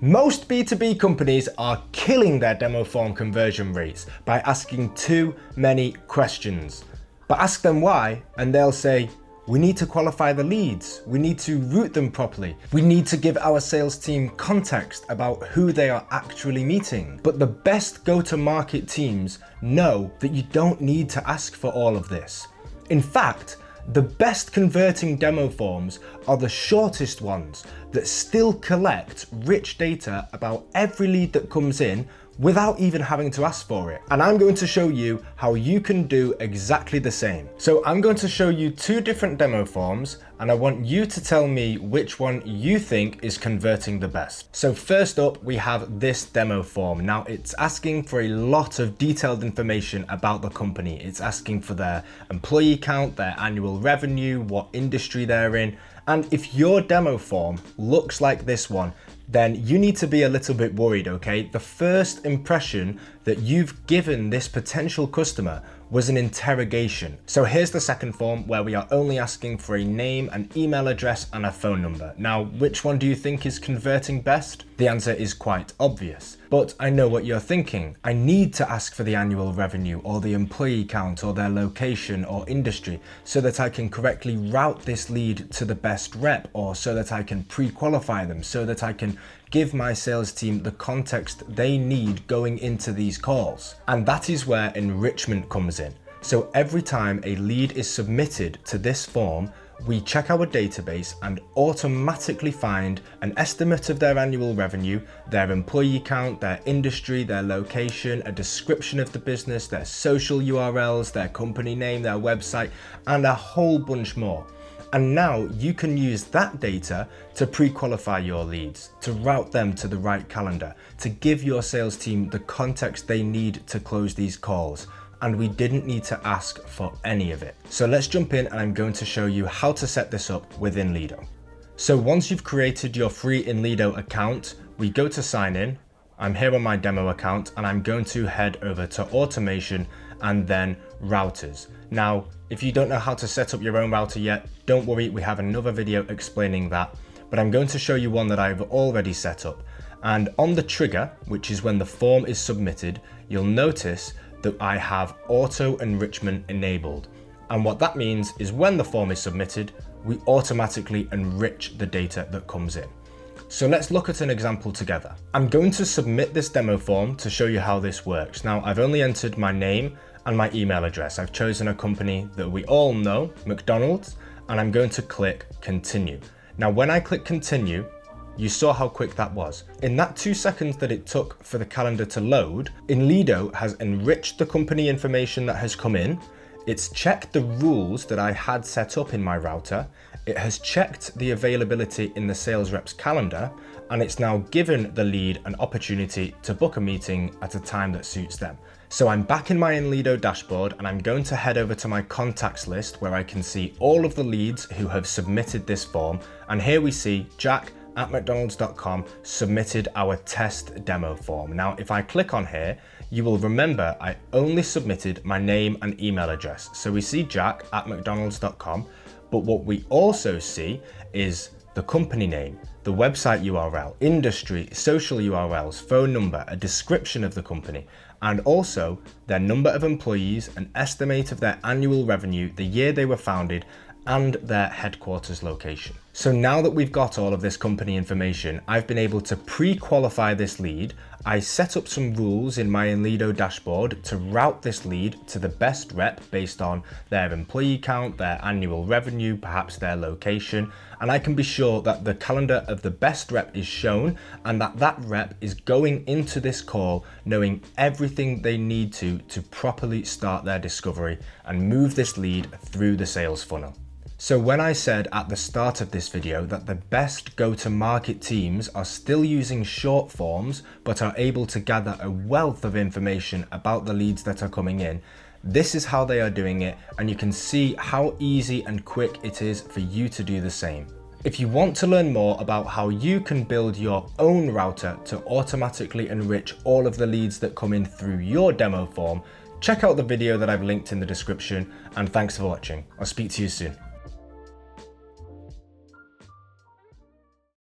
Most B2B companies are killing their demo form conversion rates by asking too many questions. But ask them why, and they'll say, we need to qualify the leads. We need to route them properly. We need to give our sales team context about who they are actually meeting. But the best go-to-market teams know that you don't need to ask for all of this. In fact, the best converting demo forms are the shortest ones that still collect rich data about every lead that comes in without even having to ask for it. And I'm going to show you how you can do exactly the same. So I'm going to show you two different demo forms, and I want you to tell me which one you think is converting the best. So first up, we have this demo form. Now it's asking for a lot of detailed information about the company. It's asking for their employee count, their annual revenue, what industry they're in. And if your demo form looks like this one, then you need to be a little bit worried, okay? The first impression that you've given this potential customer was an interrogation. So here's the second form where we are only asking for a name, an email address, and a phone number. Now, which one do you think is converting best? The answer is quite obvious, but I know what you're thinking. I need to ask for the annual revenue or the employee count or their location or industry so that I can correctly route this lead to the best rep, or so that I can pre-qualify them, so that I can give my sales team the context they need going into these calls. And that is where enrichment comes in. So every time a lead is submitted to this form, we check our database and automatically find an estimate of their annual revenue, their employee count, their industry, their location, a description of the business, their social URLs, their company name, their website, and a whole bunch more. And now you can use that data to pre-qualify your leads, to route them to the right calendar, to give your sales team the context they need to close these calls. And we didn't need to ask for any of it. So let's jump in, and I'm going to show you how to set this up within Lido. So once you've created your free Inlido account, we go to sign in. I'm here on my demo account, and I'm going to head over to automation and then routers. Now, if you don't know how to set up your own router yet, don't worry, we have another video explaining that, but I'm going to show you one that I've already set up. And on the trigger, which is when the form is submitted, you'll notice that I have auto enrichment enabled. And what that means is when the form is submitted, we automatically enrich the data that comes in. So let's look at an example together. I'm going to submit this demo form to show you how this works. Now, I've only entered my name and my email address. I've chosen a company that we all know, McDonald's, and I'm going to click continue. Now, when I click continue, you saw how quick that was. In that 2 seconds that it took for the calendar to load, Inlido has enriched the company information that has come in. It's checked the rules that I had set up in my router. It has checked the availability in the sales rep's calendar, and it's now given the lead an opportunity to book a meeting at a time that suits them. So I'm back in my Inlido dashboard, and I'm going to head over to my contacts list where I can see all of the leads who have submitted this form. And here we see Jack at mcdonalds.com submitted our test demo form. Now, if I click on here, you will remember I only submitted my name and email address. So we see Jack at mcdonalds.com, but what we also see is the company name, the website URL, industry, social URLs, phone number, a description of the company, and also their number of employees, an estimate of their annual revenue, the year they were founded, and their headquarters location. So now that we've got all of this company information, I've been able to pre-qualify this lead. I set up some rules in my Inlido dashboard to route this lead to the best rep based on their employee count, their annual revenue, perhaps their location, and I can be sure that the calendar of the best rep is shown and that that rep is going into this call knowing everything they need to properly start their discovery and move this lead through the sales funnel. So when I said at the start of this video that the best go-to-market teams are still using short forms but are able to gather a wealth of information about the leads that are coming in, this is how they are doing it, and you can see how easy and quick it is for you to do the same. If you want to learn more about how you can build your own router to automatically enrich all of the leads that come in through your demo form, check out the video that I've linked in the description, and thanks for watching. I'll speak to you soon.